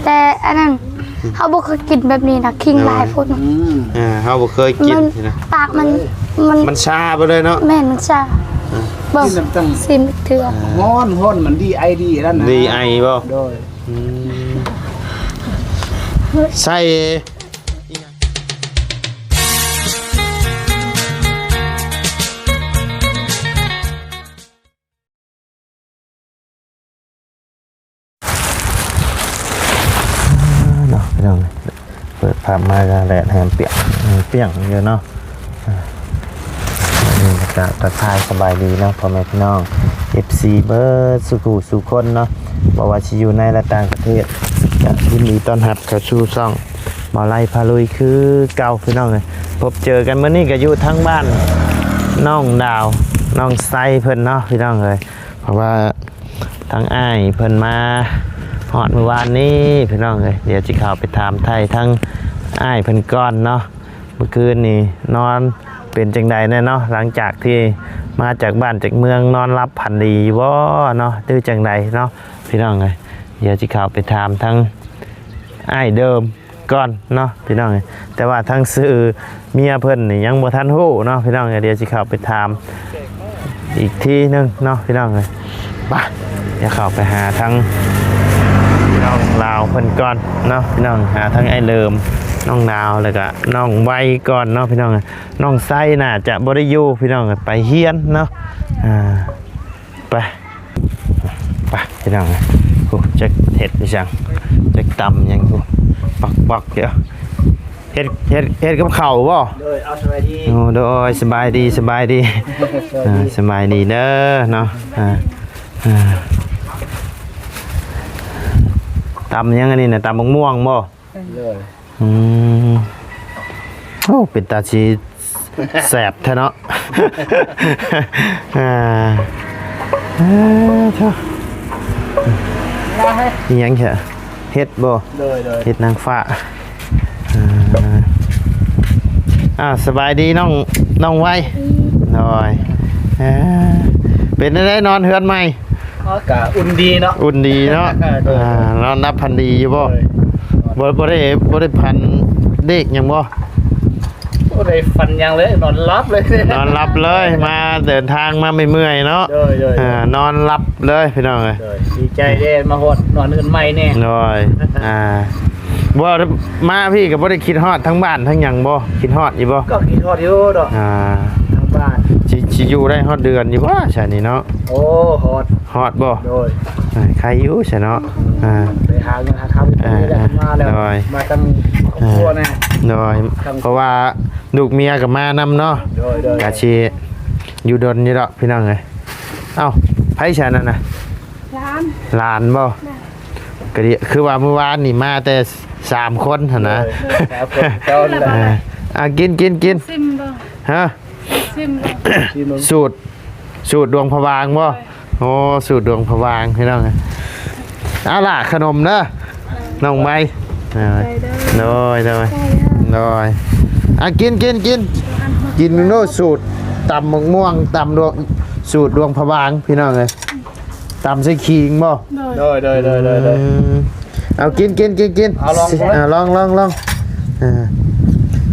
แต่อันนั้นเขาบ่เคยกินแบบนี้นะคิงลายพุ่น เฮาบ่เคยกินนะ ปากมันชาไปเลยเนาะแม่นมันชาบ่ซิมเถื่อฮ้อนมันดีไอดีนั่นนะดีไอบ่โดยใส่เนาะพี่น้องเปิดภาพมาแดดแฮมเปียกเยอะเนาะนี่จะทักทายสบายดีเนาะพ่อแม่พี่น้อง FC เบิร์ดสุคนเนาะบอกว่าสิอยู่ในและต่างประเทศจะยินดีต้อนรับเข้าสู่ช่องบ่าวไล่พาลุยคือเก่าพี่น้องเลยพบเจอกันเมื่อนี้ก็อยู่ทั้งบ้านน้องดาวน้องไซเพิ่นเนาะพี่น้องเลยเพราะว่าทั้งอ้ายเพิ่นมาฮอดเมื่อวานนี้พี่น้องเลยเดี๋ยวจะเข้าไปถามไทยทั้งอ้ายเพิ่นก่อนเนาะเมื่อคืนนี่นอนเป็นจังใดแน่เนาะหลังจากที่มาจากบ้านจากเมืองนอนรับพันดีบ่เนาะตื้อจังใดเนาะพี่น้องเลยเดี๋ยวจะเข้าไปถามทั้งอ้ายเดิมก่อนเนาะพี่น้องเลยแต่ว่าทั้งซื้อเมียเพิ่นนี่ยังบ่ทันฮู้เนาะพี่น้องเลยเดี๋ยวจะเข้าไปถามอีกทีนึงเนาะพี่น้องเลยไปเดี๋ยวเข้าไปหาทั้งน้องลาวเพิ่นก่อนเนาะพี่น้องหาทั้งไอ้เดิมน้องดาวแล้วก็น้องไวก่อนเนาะพี่น้องน้องไส้น่าจะบ่ได้อยู่พี่น้องไปเฮียนเนาะไปพี่น้องโอ้จะเห็ดดิจังจะตำยังกูปักเดี๋ยวเห็ดกับเข่าบ่โดยเอาสบายดีโอ้โดยสบายดีสบายดีเด้อเนาะตำยังอันนี้นะตำมะม่วงบ่เลยโอ้เป็นตาชีแสบแท้เนาะนี่ยังแค่เฮ็ดบ่เฮ็ดนางฟ้าสบายดีน้องไว้หน่อยเป็นได้นอนเฮือนใหม่กะอุ่นดีเนาะนอนนับพันดีอยู่บ่บ่ได้พันเด็กยังบ่ได้ฟันยังเลยนอนรับเลยมาเดินทางมาไม่เมื่อยเนาะนอนรับเลยพี่น้องเลยดีใจเด้มาฮอดนอนอื่นใหม่แน่เลยบ่มาพี่ก็บ่ได้คิดฮอดทั้งบ้านทั้งหยังบ่คิดฮอดอยู่บ่ก็คิดฮอดอยู่ดอกทั้งบ้านสิอยู่ได้ฮอดเดือนอยู่บ่ใช่นี่เนาะโอ้ฮอดบ่โดยใครอยู่ใช่เนาะไปหาเงินหาคำได้มาแล้วมาตั้งครอบครัวแน่โดยเพราะว่าลูกเมียกับมานำเนาะกะชีอยู่ดนอยู่ดอกพี่น้องเอ้ยเอ้าไผฉันนั่นน่ะหลานบ่ก็ดิคือว่าเมื่อวานนี่มาแต่3คนหั่นนะกินซิมบ่ฮะซิมบ่สูตรดวงพวางบ่โอ้สูตรดวงพวางพี่น้องเอ้ยเอาล่ะขนมเด้อน้องใบโดยกินโน่สูตรตำมะม่วงตำดวงสูตรดวงพวางพี่น้องเลยตำใส่ขิงบ่โดยเอากินเอาลอง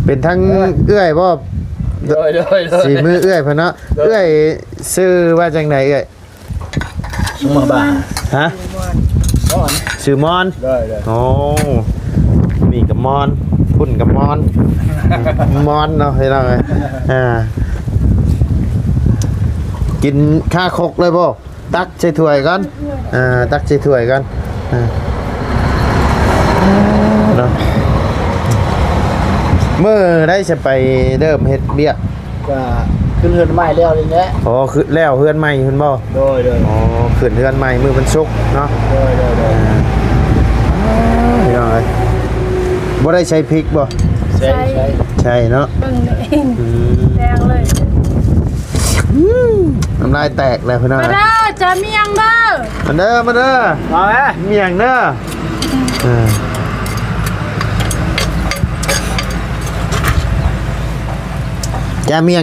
เป็นทั้งเอื้อยบ่โดยสีมือเอื้อยพะเนาะเอื้อยซื้อว่าจังไหนเอื้อยมาบ้าฮะชื่อมอนโอ้นี่กับมอนพุ่นกับมอนเนาะให้เราไงกินข้าคกเลยบ่ตักใส่ถ้วยกันตักใส่ถ้วยกันเนาะเมื่อได้จะไปเริ่มเฮ็ดเบี้ยก็ขึ้นเฮือนใหม่แล้วอย่างเงี้ยอ๋อคือแล้วเฮือนใหม่คุณบ่โดยอ๋อขึ้นเฮือนใหม่มือมันสุกเนาะโดยพี่น้องเอ้ยบ่ได้ใช้พริกบ่ใช่เนาะเบิ่งเองแดงเลยน้ำลายแตกแล้วพี่น้องมาเด้อจะเมียงเด้อมาเด้อมาไหมเมียงเด้อจะเมียง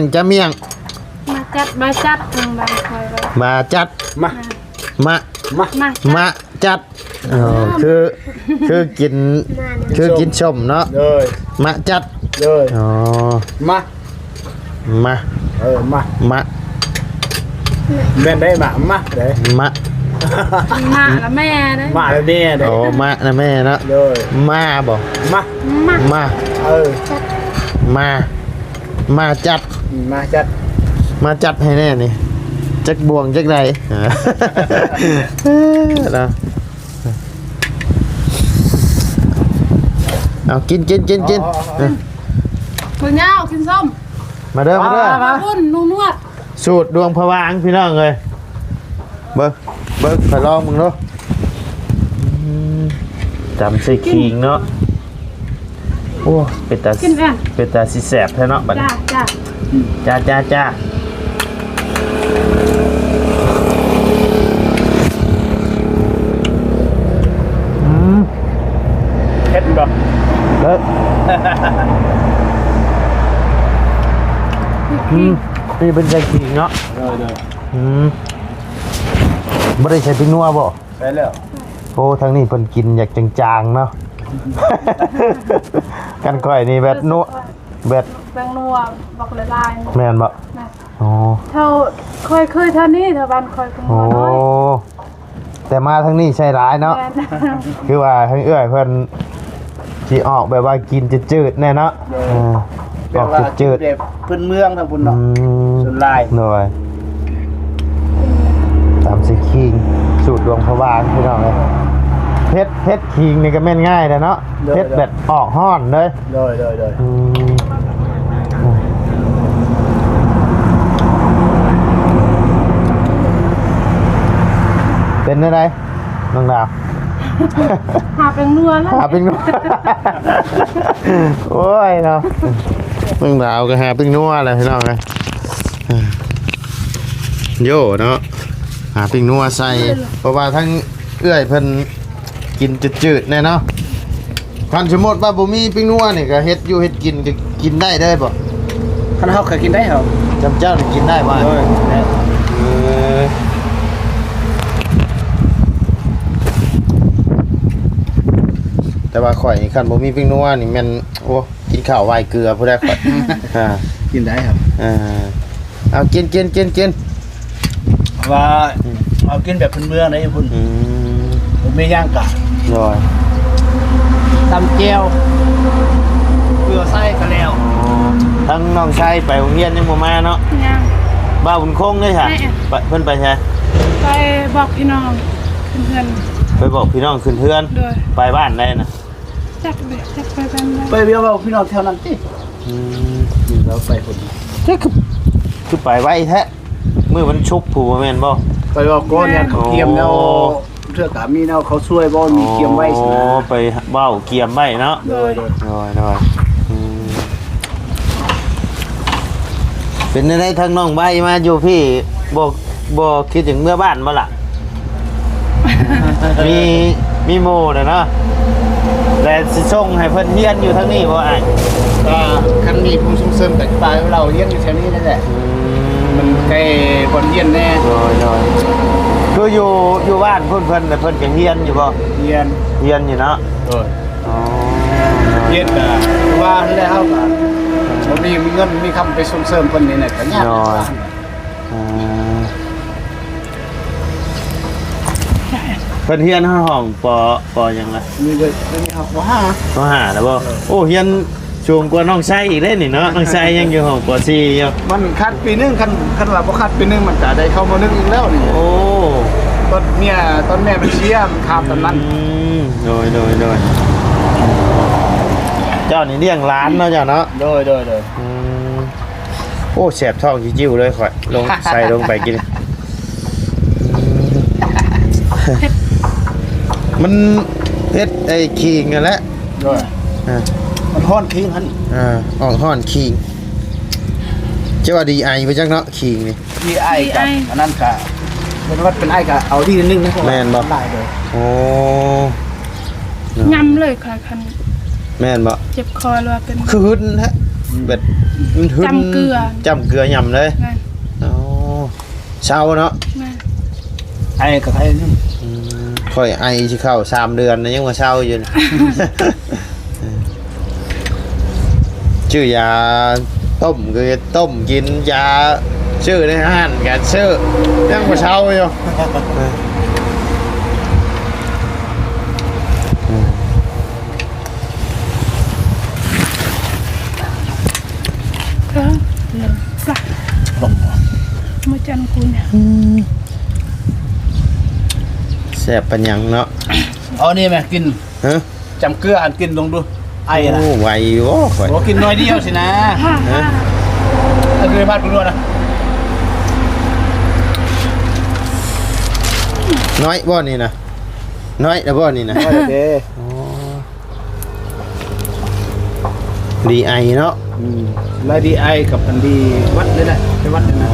มาจัดทางใบคอยไว้มาจัดมาจัด คือกินชมเนาะ เลย มะจัด เลย อ๋อ มา มา มา มะ แม่ได้มาเด้ มะ มาแล้วแม่นะ มาแล้วเนี่ยเด้ โอ้มะนะแม่เนาะ เลย มาบ่ มา มา มาจัด มาจัด มาจัดให้แน่นี่จักบวงจักใดนะเอากิน คุณย่ากินส้ม มาเด้อ รุ่นนุ่นวด สูตรดวงพวางพี่น้องเลยเบิ้งไปลองมึงเนาะจำใส่ขิงเนาะโอ้เป็นตาสิแสบแท้เนาะบัดนี้จ้าเฮ็ดบ่ เลิกนี่เป็นใจขิงเนาะ เลย ไม่ได้ใช้พริกนัวบ่ ไปแล้ว โอ้ทางนี้เพิ่นกินอยากจางๆเนาะ กันก้อยนี่แบบนัวแบบ แบงนัวบอกละลาย แม่นบ่อ๋อ เท่าเคยเท่านี้เท่าบ้านเคยเป็น โอ้ น้อย แต่มาทางนี้ใช่ร้ายเนาะ คือว่าทางเอื้อยเพิ่นสิออกแบบว่ากินจืดๆแน่เนาะออกจืด เด็กพื้นเมืองทางพุ่น ๆ เนาะส่วนลาย หน่อยตามสิคิงสูตรดวงพวางพี่น้องเลยเพชรคิงนี่ก็แม่นง่ายเลยเนาะเพชรแบบออกห้อนเลย เลย เป็นอะไรน้องดาว หาเป็นนัวแล้ว หาปิ้งนัว โอ้ยเนาะน้องดาวก็หาปิ้งนัวเลยพี่น้องเลยโย่เนาะหาปิ้งนัวใส่เพราะว่าทั้งเอื้อยเพิ่นกินจืดๆแน่เนาะคันสมมุติว่าบ่มีปิ้งนัวนี่ก็เฮ็ดอยู่เฮ็ดกินก็กินได้เด้อบ่ คันเฮาเคยกินได้เหรอ จำเจ้านี่กินได้บ่แต่ว่าข่อยนี่คันบ่มีปิ้งนัวนี่แม่นโอ้กินข้าวไหว้เกลือผู้ใดข่อย กินได้ครับ เอากิน ว่าเอากินแบบพื้นเมืองได้พุ่นผมไม่ย่างกะ หน่อย ตำแก้วเกลือไส้กะแล้ว ทั้งน้องชายไปโรงเรียนยังบ่มาเนาะ ยัง บ้าบุญคงเลยค่ะเพิ่นไปใช่ ไปบอกพี่น้องเพื่อน ไปบอกพี่น้องขึ้นเทือน ด้วย ไปบ้านได้นะ จักไปกัน ไปเบี้ยวพี่น้องแถวนั้นติเราไปพุ่น เฮ้ยคือไปไว้แท้มื้อมันชุกผู้บ่แม่นบ่ ไปว่าก้อนเนี่ยเขาเกียมแล้วเทือกกามีแนวเขาช่วยบ่มีเกียมไว้สิ อ๋อไปเว้าเกียมไว้เนาะ โดย น้อยเป็นในทางน้องใบมาอยู่พี่บ่คิดถึงเมื่อบ้านบ่ล่ะ มีโมเนาะแต่สิส่งให้เพิ่นเรียนอยู่ทางนี้บ่อ้าย ก็คันนี้ผมส่งเสริมกับปลายเราเลี้ยงอยู่แถวนี้นั่นแหละมันใกล้บอนเย็นแน่ น้อยคืออยู่บ้านเพิ่นแต่เพิ่นก็เรียนอยู่บ่ เรียน เรียนอยู่เนาะ โดย อ๋อ เรียนก็ว่าแล้วก็บ่มีเงินมีคำไปส่งเสริมเพิ่นนี่แหละก็ยาก เพิ่นเรียนห้องปหยังล่ะ มีเลยนี่ครับว่า ปห้าแล้วบ่โอ้เรียนสูงกว่าน้องชายอีกเด้นี่เนาะน้องชายยังอยู่ห้องปสี่อยู่ มันคัดปีนึงคันว่าบ่คัดปีนึงมันก็ได้เข้ามานึงอีกแล้วนี่ โอ้ ตอนแม่มันเชียร์มันข้ามตอนนั้น โดยเจ้านี่เลี้ยงร้านเนาะเจ้าเนาะ โดย โอ้แสบท้องจิ้วๆเลยข่อยลงใส่ลงไปกินมันเฮ็ดไอ้ขิงกันแหละ โดยมันฮ้อนคิงหั่น ออกห้อนขิงเจ้าว่าดีไอไปจักเนาะขิงนี่ ที่ไอ้กับอันนั้นก็เป็นวัดเป็นไอ้ก็เอาดีนึงนะได้เลย โอ้ ยำเลยค่ะคัน แม่นบ่ เจ็บคอเลยเป็น คือหึ้นฮะแบบมันหึ้น จำเกลือย ำเลย นั่น อ๋อเช้าเนาะ นั่น ไอ้กับไอ้นี่ ไ ค่อยไอสิเข้า3เดือนนะยังบ่เช้าอยู่นี่ ชื่อยาต้มคือต้มกินยาชื่อในห้านกันชื่อยังบ่เช้าอยู่ มาจันคุณ แซ่บปัญญังเนาะ เอานี่แม่กิน ฮะ จำเกลืออันกินลงดูไอ้นะ โอ้ไวอยู่ข่อย โอ้กินน้อยเดียวสินะเอาเกลือพัดกูด้วยนะ น้อยบ่นี่นะน้อยแล้วบ่นี่นะ โอเค ดีไอเนาะ ไล่ดีไอกับอันดีวัดเลยแหละไปวัดเลยนะ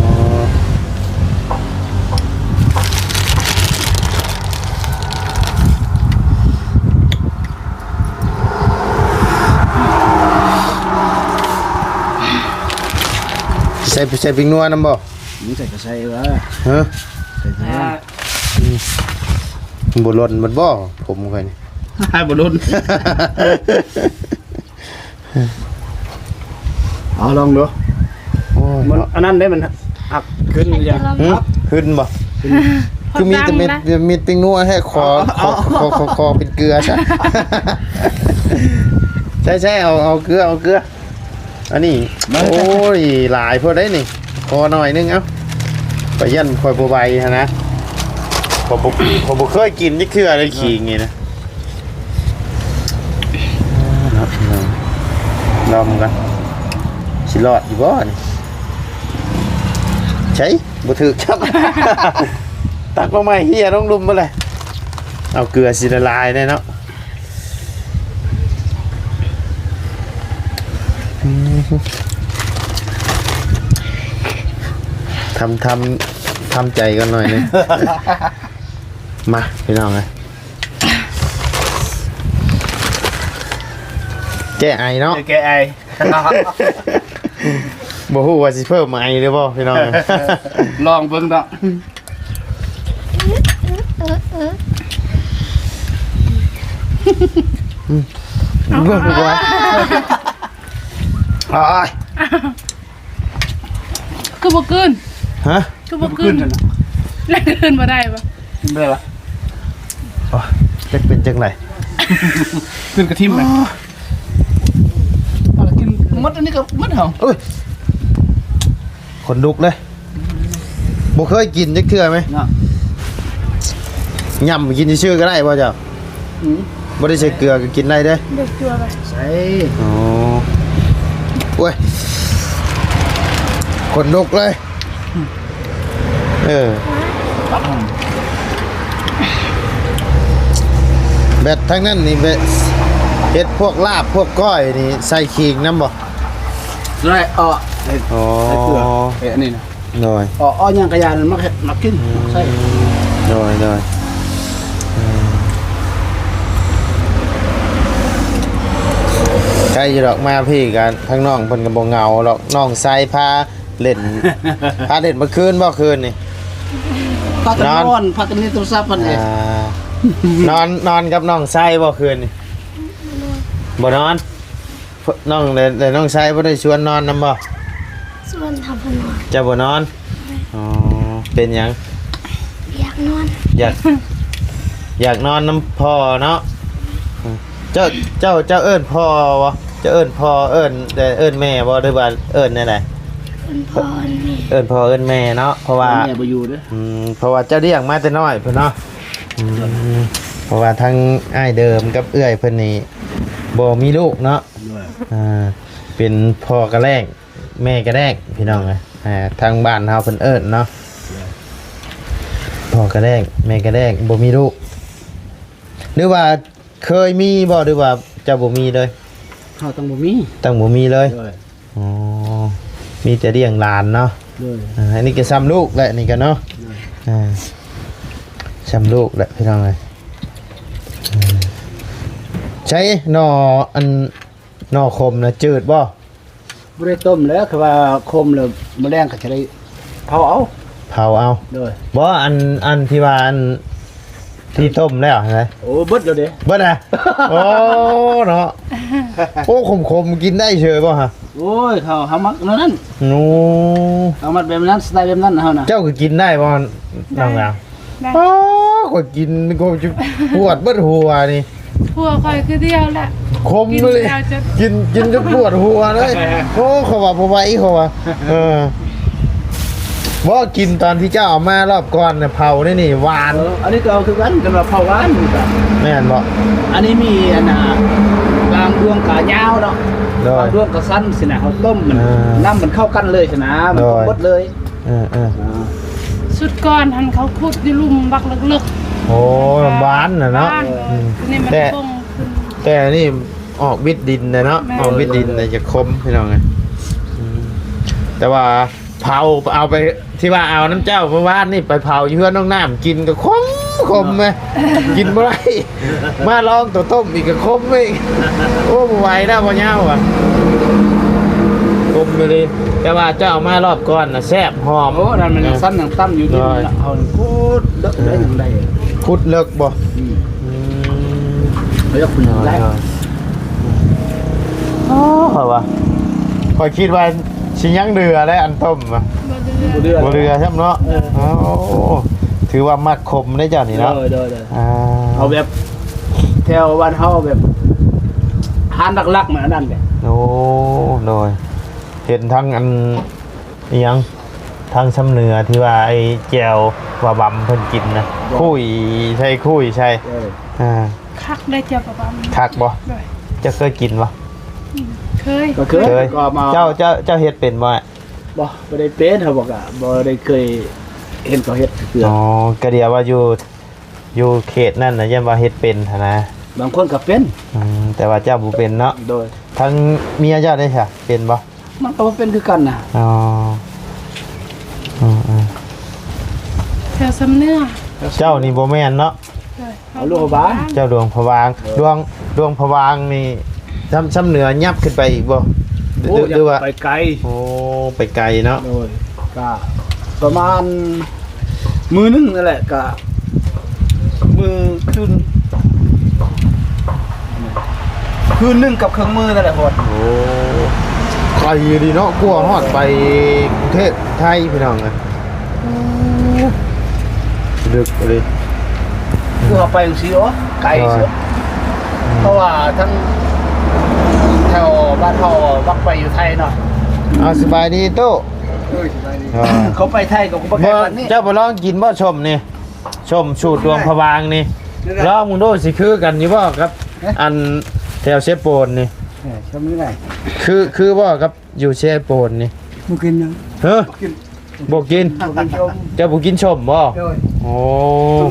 ใส่พริกนัวน้ำบ่ มึงใส่กระใส่วะ ฮะ ใส่ถุง บ่หล่นมันบ่ผมค่อยนี่ ให้บอลลูนเอาลองดู โอ้ย มันอันนั้นได้มันหักขึ้นหรือยัง หึขึ้นบ่คือมีแต่เม็ดพริกนัวให้คอเป็นเกลือซะ ใช่เอาเกลืออันนี้โอ้ยหลายพอได้นี่พอหน่อยนึงเอ้าไปยันคอยบ่ใบฮะนะผมบ่เคยกินนี่คืออะไรขิงนี่นะลองกันสิรอดอยู่บ่นี่ใช่บ่ถึกครับ ตักลงมาเฮียต้องลุมมาเลยเอาเกลือสิละลายได้เนาะทำใจกันหน่อยนึง มาพี่น้องเลยแก้ไอเนาะ แกไอ บ่ฮู้ว่าสิเพิ่มไอหรือบ่พี่น้อง ลองเบิ่งดอก เบิ่งก่อนอ้าย คือบ่กิน ฮะ คือบ่กินแล้วกินบ่ได้ปะ ขึ้นได้ปะ จะเป็นจังไร ขึ้นกระทิมไหมกินมดอันนี้ก็มดเหรอ เอ้ยคนลุกเลยบ่เคยกินจักเทื่อไหม เนาะ ยำกินชื่อๆก็ได้ป่ะเจ้าบ่ได้ใส่เกลือก็กินได้เด้อ เด็กจัวไป ใส่ อ๋อโอ้ยคนลุกเลยแบดทั้งนั้นนี่แบดเฮ็ดพวกลาบพวกก้อยนี่ใส่ขิงน้ำบ่ ใส่อ้อ อ๋อ ใส่เกลืออันนี้นะ หน่อย อ้อย่างกระยานมากินใส่ หน่อยใกล้จะดอกมาพี่กันข้างน้องเพิ่นก็บ่เหงาดอกน้องใส่พาเล่น พาเล่นเมื่อคืนบ่คืนนี่ พักกันนอนพักกันนี่โทรศัพท์มันเอง นอนกับน้องไส้บ่คืนนี่บ่นอนน้องแต่น้องไส้บ่ได้ชวนนอนนำบ่ ส่วนทำพนอน จะบ่นอนอ๋อเป็นหยัง อยากนอน อยากนอนน้ำพ่อเนาะเจ้าเอิ้นพ่อบ่เจ้าเอิ้นพ่อเอิ้นแต่เอิ้นแม่บ่หรือว่าเอิ้นแน่ใด เป็นพ่อแม่ เอิ้นพ่อเอิ้นแม่เนาะเพราะว่า แม่บ่อยู่เด้อ เพราะว่าเจ้าเลี้ยงมาแต่น้อยเพิ่นเนาะเพราะว่าทั้งอ้ายเดิมกับเอื้อยเพิ่นนี่บ่มีลูกเนาะเป็นพ่อกระแรกแม่กระแรกพี่น้องเลยทางบ้านเฮาเพิ่นเอิ้นเนาะพ่อกระแรกแม่กระแรกบ่มีลูกหรือว่าเคยมีบ่หรือว่าเจ้าบ่มีเลย เขาต้องบ่มี ตั้งบ่มีเลยอ๋อมีแต่เลี้ยงหลานเนาะ เลย อันนี้ก็ซ้ำลูกแหละนี่ก็เนาะซ้ำลูกแหละพี่น้องเลยใช้หน่ออันหน่อคมนะจืดบ่ บ่ได้ต้มแล้วคือว่าคมแล้วมื้อแรงก็จะได้เผาเอา เผาเอา เลย บ่อันที่ว่าอัน ที่ต้มแล้วใช่ไหม โอ้เบิดแล้วเด้ เบิดนะโอ้เนาะโอ้ขมๆกินได้เฉยป่ะฮะ โอ้ยเขาหามักนั่น โอ้ เอามัดแบบนั้นสไตล์แบบนั้นเฮาน่ะ เจ้าก็กินได้ป่ะน้องอ่ะ ได้ อ๋อก็กินก็จะปวดเบิดหัวนี่ พัวคอยคือเดียวแหละ คมเลย กินจนปวดหัวเลยโอ้เขาว่าบ่ไหวเขาว่าบ่กินตอนที่เจ้าเอามารอบก่อนเนี่ยเผานี่นี่หวาน อันนี้ก็เอาคือกันกันว่าเผาหวานนี่ก็ แม่นบ่ อันนี้มีอันน่ะบางดวงกะยาวเนาะ โดย บางดวงกะสั้นสินะเขาต้มมัน อ่า น้ำมันเข้ากันเลยสินะมัน โด ต้ม ย หมดเลย เออ สุดก่อนหันเขาขุดอยู่ลุ่มบักลึก โอ้หวานน่ะ ๆ เนาะ บ้าน อืม นี่มัน แต่ คงขึ้น แต่นี่ออกวิดดินเลยเนาะ แม่ ออกวิดดินเลยจะคมพี่น้องไงแต่ว่าเผาเอาไปที่ว่าเอาน้ำเจ้าเมื่อวานนี่ไปเผาอยู่เพื่อนน้องน้ำกินก็คมไหมกินบ่ได้มาลองตัวต้มอีกก็คมอีกโอ้บ่ไหวนะพ่อเน่าอ่ะคมไปเลยแต่ว่าเจ้าเอามารอบก่อนน่ะแซ่บหอม โอ้นั่นมันยังสั้นยังตั้มอยู่นี่มันเอาพูดเลิกได้ยังไง คุดเลิกบ่อืม เขาจะคุณได้ อ๋อเหรอวะคอยคิดว่าชิยังเดือและอันต้มอ่ะ บ่เดือด บ่เรือใช่ไหมเนาะถือว่ามักคมได้เจ้านี่เนาะ เด้อ อ่า เอาแบบแถวบ้านเฮาแบบหานลักๆเหมือนนั่นแหละ โอ้โดยเห็นทั้งอันอิหยังทั้งซ้ำเนื้อที่ว่าไอ้แจวว่าบำเพิ่นกินนะคุยใช่คุยใช่อ่า คักได้เจ้าประมาณ คักบ่ ด้วย จะเคยกินบ่ เคย ก็เค เคย ยก็มา เจ้าเฮ็ดเป็นบ่ บ่ได้เป็นเขาบอกอ่ะบ่ได้เคยเห็นเขาเฮ็ดเกือ อ๋อกะเดียวว่าอยู่เขตนั่นน่ะยังว่าเฮ็ดเป็นหั้นนะ บางคนก็เป็น แต่ว่าเจ้าบ่เป็นเนาะ โดย ทั้งเมียเจ้าได้ใช่เป็นบ่ มันก็บ่เป็นคือกันน่ะ อ๋ออ๋อ แถวสำเนื้อ เจ้านี่บ่แม่นเนาะ เลย เอาลูกบ้าน เจ้าดวงพะวางดวงพะวางนี่ซ้ำเหนือยับขึ้นไปอีกบ่ โอ้ หรือว่า ไปไกล โอ้ไปไกลเนาะ โดยก็ประมาณมือนึงนั่นแหละก็มือคืนนึงกับเครื่องมือนั่นแหละพอด โอ้ไกลดีเนาะกลัวฮอดไปกรุงเทพไทยพี่น้องเอ้ยดึกเลย คือเอาไปจังซี่โอ้ไกลเสียเพราะว่าทั้งแถวบ้านเฮาบักไปอยู่ไทยเนาะ เอาสบายดีโต เขาไปไทยกับกูไปไกล บ่ วันนี้ เจ้าบ่ลองกินบ่ชมนี่ชมสูตรดวงพะวางนี่ลองมึงดูสิคือกันอยู่บ่ครับ อันแถวเชฟโปนนี่ ชมนี่ไง คือบ่ครับอยู่เชฟโปนนี่ บ่กินยัง เฮ้อบ่กิน บ่กินชม เจ้าบ่กินชมบ่ โดย โอ้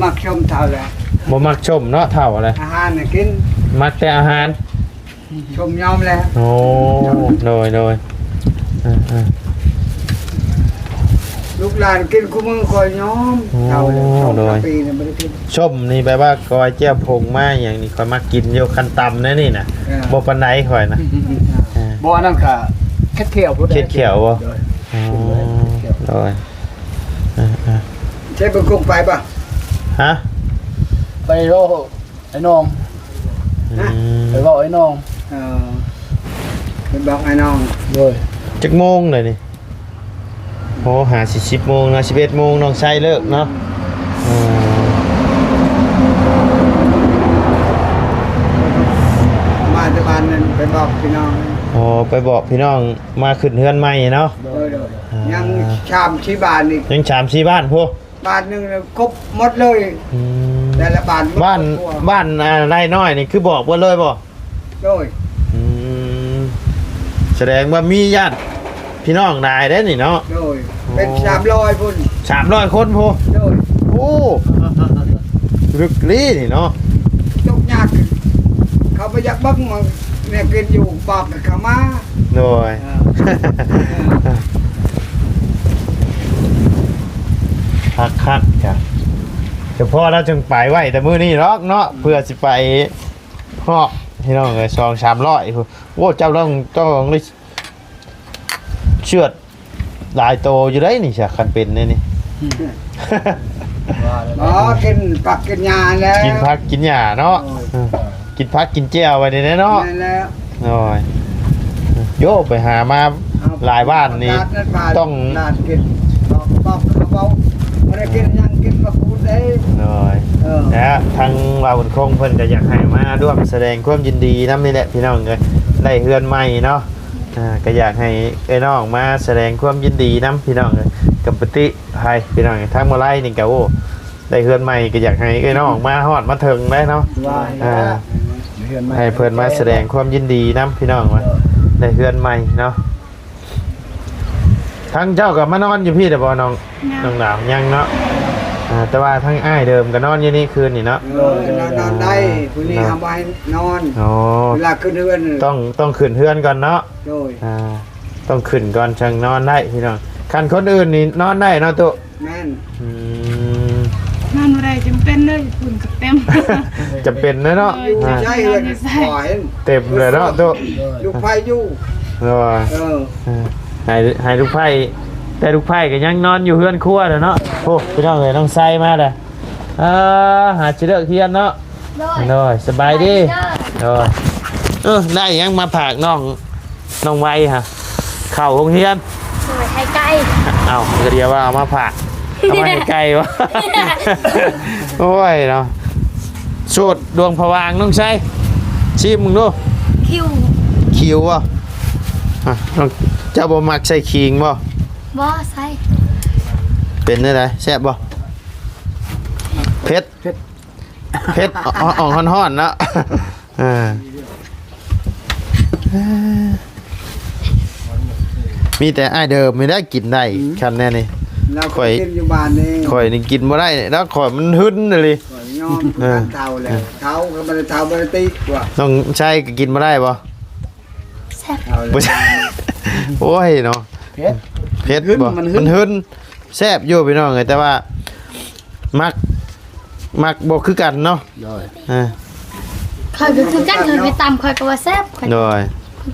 มักชมเท่าแหละ บ่มักชมเนาะเท่าอะไร อาหารน่ะกิน มักแต่อาหาร ชมยอมแล้ว โอ้โดยอ่า ลูกหลานกินคู่มือคอยยอมเท่าแล้วชมปีน่ะบ่ได้กิน ชมนี่แปลว่ากอยเจ้าพงมาอย่างนี้ค่อยมากินอยู่คันต่ำนะนี่น่ะบ่ปานใดค่อยนะ บ่อันนั้นก็แค่เขียวพุ่น เข็ดเขียวบ่ โดย อ๋อโดยอ่า ใช่เบิ่งคงไปป่ะ ฮะ ไปโลไอ้น้อง ไปบอกไอ้น้องเป็นบอกไอ้น้องเลย จักโมงเลยนี่โอ้หา10โมงนะ11โมงน้องชายเลิกเนาะมาที่บ้านนั่นไปบอกพี่น้อง อ๋อไปบอกพี่น้องมาขึ้นเฮือนใหม่เนาะ ยังชามชีบานอีก ยัง3-4บ้านพวก บานหนึงครบหมดเลย แต่ละบาน บ้านไรน้อยนี่คือบอกว่าเลยบ่ โดย แสดงว่ามีญาติพี่น้องนายได้นี่เนาะ โดยเป็น300พุ่น 300คนพู โดย โอ้ลึกลี่นี่เนาะ ตกยากเขาไปอยากเบิ้งมาเนี่ยกินอยู่บอกกับเขามา โดยคักจ้ะเฉพาะแล้วจึงไปไว้แต่มื้อนี้หรอกเนาะเพื่อสิไปฮอกพี่น้องเอ้ย200-300พุ่นโอ้เจ้าต้องได้เชือดหลายโตอยู่ได้นี่จ้ะคันเป็นนี่ อ๋อกินปักกินยาแล้ว กินผักกินหญ้าเนาะกินผักกินแจ่วไว้นี่เนาะ นั่นแล้ว โอ้ยโยไปหามาหลายบ้านนี่ต้อง ลาดกินบอกเขาเบาไม่ได้กินยังกินมาพูดได้ โอ้ย เออ นะทางว่าบุญคงเพิ่นก็อยากให้มาร่วมแสดงความยินดีนำนี่แหละพี่น้องเอ้ยได้เฮือนใหม่เนาะก็อยากให้ไอ้น้องมาแสดงความยินดีนำพี่น้องเอ้ยกับปฏิให้พี่น้องเอ้ยทางบ่ไล่นี่ก็โอ้ได้เฮือนใหม่ก็อยากให้ไอ้น้องมาฮอดมาถึงได้เนาะ ว่า ให้เพิ่นมาแสดงความยินดีนำพี่น้องว่าได้เฮือนใหม่เนาะทั้งเจ้าก็มานอนอยู่พี่แต่บ่น้องน้องดาวยังเนาะแต่ว่าทั้งอ้ายเดิมก็นอนอยู่นี่คืนนี่เนาะ นอนได้คุณนี่ทำไว้นอน อ๋อ เวลาขึ้นเรือน ต้องขึ้นเฮือนก่อนเนาะ โดย ต้องขึ้นก่อนจังนอนได้พี่น้องคันคนอื่นนี่นอนได้เนาะตุ แม่น อืม นั่นอะไรจำเป็นเลยฝุ่นกับเต็ม จะเป็นนะเนาะ ใช่เลยขอเห็น เต็มเลยเนาะตุ ลูกไฟอยู่ เนาะ เออ ให้ลูกไผ่แต่ลูกไผ่ก็ยังนอนอยู่เฮือนครัวเลยเนาะโอ้พี่น้องเอ้ยน้องไซมาเลยหาจิเลิกเทียนเนาะ โดย สบายดีได้ยังมาผากน้องไว้ฮะเข่าโรงเรียน โดยให้ไก่ เอาก็เดียวว่าเอามาผากเอามาให้ไกลวะ โอ้ยเนาะสูตรดวงผวางน้องใช้ชิมมึงดู คิว คิวบ่น้องเจ้าบ่มักใส่ขิงบ่ บ่ใส่ เป็นได้ไรแซ่บบ่เผ็ดอ่อนฮ้อนๆเนาะมีแต่อ้ายเดิมไม่ได้กินได้คันแน่นี่ เราเคยกินอยู่บ้านนี่ ข่อยนี่กินบ่ได้แล้วข่อยมันหึนเลย ยอมเท่าแล้วเท่าก็ไม่ได้เท่าไม่ได้ตีกว่า ต้องใช้ก็กินบ่ได้บ่ แซ่บ เท่า บ่ แล้ว ใช่โอ้ยเนาะ เพชร เผ็ดบ่มันหึนแซ่บอยู่พี่น้องเอ้ยแต่ว่ามักบ่คือกันเนาะ โดย เคยก็คือกันเคยไปตำเคยก็ว่าแซ่บเคย หน่อย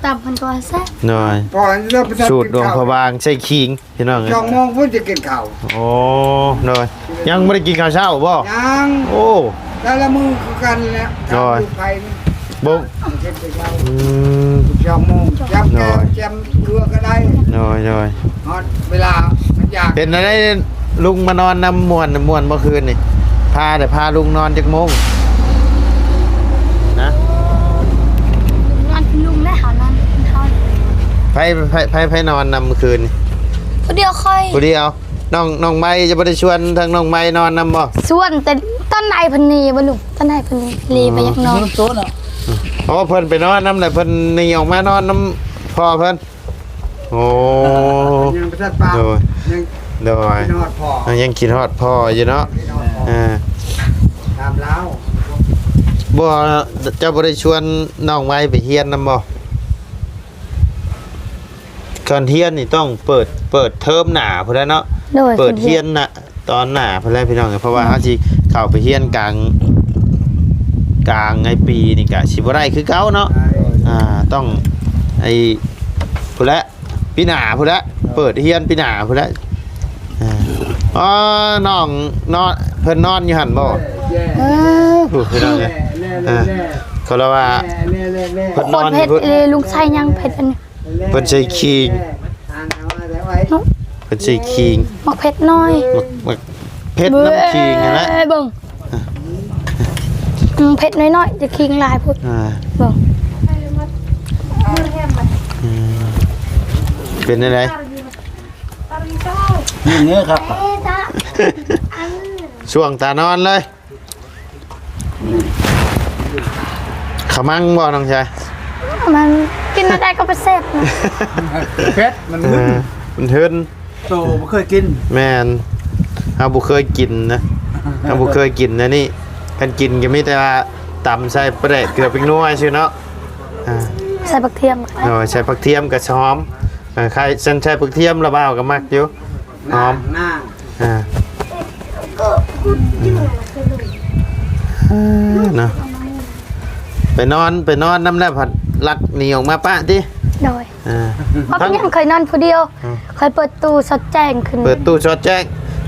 ตำคนก็ว่าแซ่บ หน่อย พอเริ่มไป สูตรดวงพระบางใส่ขิงพี่น้องเอ้ย จองมองเพื่อจะกินข้าว โอ้หน่อยยังบ่ได้กินข้าวเช้าบ่ ยัง โอ้ แต่ละมือคือกันแล้ว โอ้ย ทำลูกไฟนี่ บ่ เก็บไปเช้า อืม จองมองจำแกมแจมเกลือก็ได้ หน่อย ฮอดเวลามันอยาก เป็นอะไรลุงมานอนนำม่วนเมื่อคืนนี่พาลุงนอนจักโมงนะ นอนลุงได้หานอนนอน ไผนอนนำเมื่อคืนนี่ ผู้เดียวค่อย ผู้เดียวน้องไม้จะบ่ได้ชวนทางน้องไม้นอนนำบ่ ส่วนแต่ต้นไหนเพันนีบ่ลูกต้นไหนเพันนีลีไปยักนอน โต๊ะเนาะ อ๋อเพิ่นไปนอนนำแล้วเพิ่นหนีออกมานอนนำพ่อเพิ่นโอ้ ยังประทัดปลา โดย ยัง โดย กินฮอดพอ ยังคิดฮอดพ่ออยู่เนาะ กินฮอดพอ ตามแล้ว บ่เจ้าบ่ได้ชวนน้องไม้ไปเฮียนนำบ่ก่อนเฮียนนี่ต้องเปิดเทอมหน้าพุ่นแหล้วเนาะ โดย เปิดเฮียนน่ะตอนหน้าพุ่นแหล้วพี่น้องเพราะว่าเฮาสิเข้าไปเฮียนกลางไอ้ปีนี่ก็สิบ่ได้คือเก่าเนาะต้องไอ้พุ่นแหละปีหน้าพุ่นแหละเปิดเฮียนปีหน้าพุ่นแหละอ๋อน้องนอนเพิ่นนอนอยู่หั่นบ่ แย่ ผู้พี่น้อง แย่ เนี่ย แย่แย่ เขาเรียกว่า แย่แย่แย่ เพิ่น โคน อน เผ็ด เพิ่น เลยลุงใส่ยังเผ็ดอันนี้ เพิ่นใช้ขิง อ่านเอาอะไรไว้ เพิ่นสิคิง มักเผ็ดน้อย มักเผ็ดน้ำคิงนั่นแหละ เบิ่งเผ็ดน้อยๆจะคิงหลายพุด เบิ่ง เป็นอะไร นี่เนื้อครับ ช่วงตานอนเลยขมังบ่น้องชาย มันกินอะไรก็ไปเสพนะ เพชรมัน มันเทิน โตไม่เคยกิน แม่นเฮาบ่เคยกินนะเฮาบ่เคยกินนะนี่คันกินก็มีแต่ว่าตำใส่ปลาแดกเกลือเป็นนัวซื่อเนาะ ใส่บักเทียมก็ได้ ใส่ผักเทียมกับหอมใครฉันใช้ผักเทียมระบ้าวก็มักอยู่หอม หน้า เนาะไปนอนน้ำแล้วผัดลักหนีออกมาปะติ โดยเพราะเป็นยังเคยนอนผู้เดียว เคยเปิดตู้สดแจ้งขึ้น เปิดตู้ชอดแจ้ง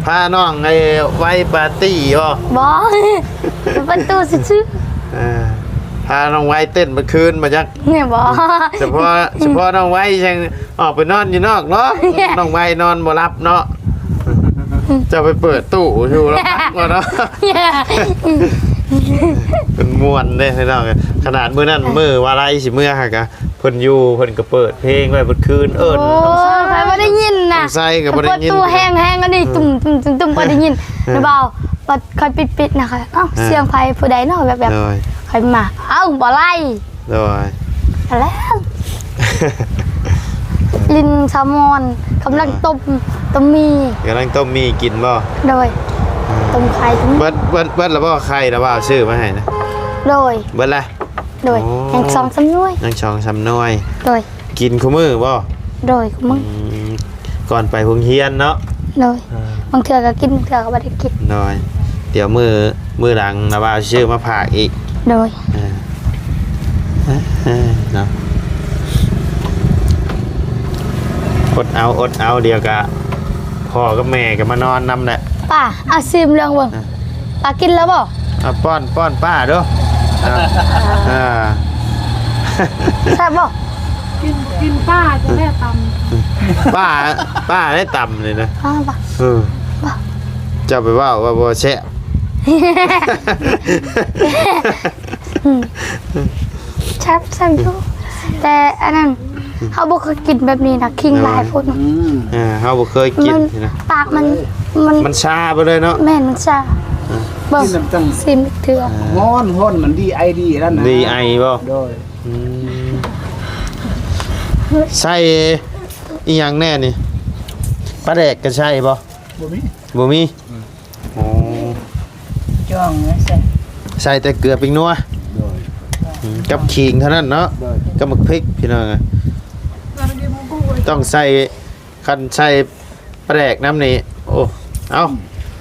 พาน้องไอ้ไว้ปาร์ตี้บ่ บ่ประตูซื่อ เออพาน้องไว้เต้นเมื่อคืนมาจัก ๆเนี่ยบ่ เฉพาะน้องไว้ยังออกไปนอนอยู่นอกเนาะน้องไว้นอนบ่รับเนาะจะไปเปิดตู้อยู่แล้วก่อนเนาะเป็นม่วนเด้พี่น้องขนาดมื้อนั้นมื้อว่าไรสิมื้อหากะเพิ่นอยู่เพิ่นก็เปิดเพลงไว้เบิดคืนเอิ้น โอ้ใครบ่ได้ยินน่ะ ใส่ก็บ่ได้ยิน ประตูแห้งๆอันนี้ตุ่มๆๆบ่ได้ยินนะเบาปัดค่อยปิดๆนะคะเอ้าเสียงไผผู้ใดเนาะแบบ โดย ค่อยมาเอ้าบ่ไล่ โดย แล้ว ลินแซลมอนกำลังต้มมี กำลังต้มมีกินบ่ โดยต้มไข่ต้ม เบิดแล้วบ่ใครแล้วบ่เอาชื่อมาให้นะ โดย เบิดละ โดย โอ้ แห่งสองสำนวย ยังช่องซ้ำน้อย โดย กินคู่มื้อบ่ โดยมึง ก่อนไปโรงเรียนเนาะ โดยบางเทื่อก็กินบางเทื่อก็บ่ได้กิน น้อยเดี๋ยวมือหลังนะว่าเอาชื่อมาผากอีก โดย เนาะอดเอาเดี๋ยวกะพ่อกับแม่ก็มานอนนำแหละ ป้าเอาซิมเรื่องเบิ่งป้ากินแล้วบ่ เอาป้อนป้าเด้ออ่า แซ่บบ่ กินป้าจะแม่ต ป้าได้ต่ำเลยนะ อ้าวบ่ เจ้าไปว่าบ่แซ่บ แซ่บอยู่แต่อันนั้นเฮาบ่เคยกินแบบนี้นะคิงหลายพุ่น เฮาบ่เคยกินนะ ปากมัน มันชาไปเลยเนาะ แม่นมันซ่าเบิ่ง กินน้ำจัง ซิมอีกเทื่อ ม้อนห้นมันดีไอดีแล้วนะ ดีไอบ่ โดย ใช่อีหยังแน่นี่ปลาแดกก็ใช่บ่ บ่มี บ่มีโอ้ จ้องนะใส่ ใส่แต่เกลือปิงนัว โดย กับขิงเท่านั้นเนาะ โดย กับหมึกพริกพี่น้องอะต้องใส่คันใส่ปลาแดกน้ำนี่โอ้เอา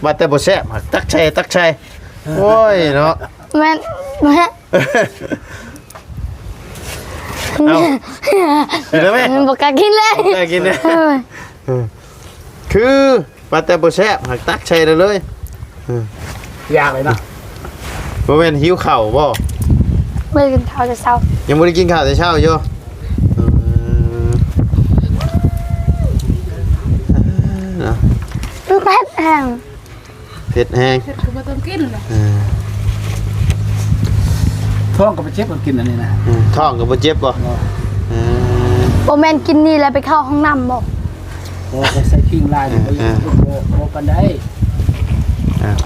ว่าแต่บ่แซ่บตักใช่โอ้ยเนาะ แม่น เอาเห็นไหม มันบ่กล้ากินเลย ได้กินเนี่ยคือว่าแต่บ่แซ่บหักตักใช่เลย ยากเลยนะ บ่แม่นหิวข้าวบ่ เมื่อกินข้าวจะเช้า ยังบ่ได้กินข้าวแต่เช้าอยู่เนาะ ลูกแพทย์แห้ง เผ็ดแห้ง ำเสร็จก็บ่ต้องกินเลย ท้องกับไปเช็คมันกินอันนี้นะ ท้องก็บ่เจ็บบ่เออ บ่แม่นกินนี่แล้วไปเข้าห้องน้ำบ่ โอ้ไปใส่คิงลายไปโบกันได้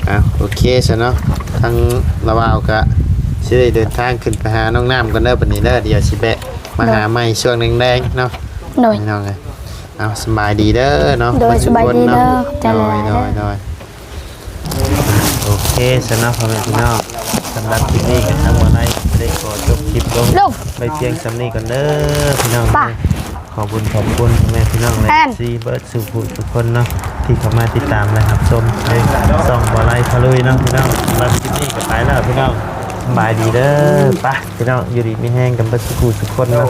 เอาโอเคซะเนาะทั้งระวาวก็สิได้เดินทางขึ้นไปหาน้องน้ำกันเด้อบัดนี้เด้อเดี๋ยวสิแบะมาหาใหม่ช่วงแดงๆเนาะ หน่อย พี่น้องเอ้ยเอาสบายดีเด้อเนาะ โดยสบายดีเด้อขอบใจ โด ห ย ลายๆ โดยโอเคซะเนาะพ่อแม่พี่น้องสำหรับคลิปนี้ก็ทำมาได้ขอจบคลิปลง ลูก ไปเพียงสำนี้ก่อนเด้อพี่น้อง ป่ะ ขอบคุณพ่อแม่พี่น้องและ แอน ซีเบิร์ดสุภูทุกคนเนาะที่เข้ามาติดตามนะครับชมในส่องบอลไลพะลุยเนาะพี่น้องสำหรับคลิปนี้ก็ไปแล้วพี่น้องสบายดีเด้อไป่ะพี่น้องอยู่ดีไม่แห้งกันเบิร์ดสุภูทุกคนเนาะ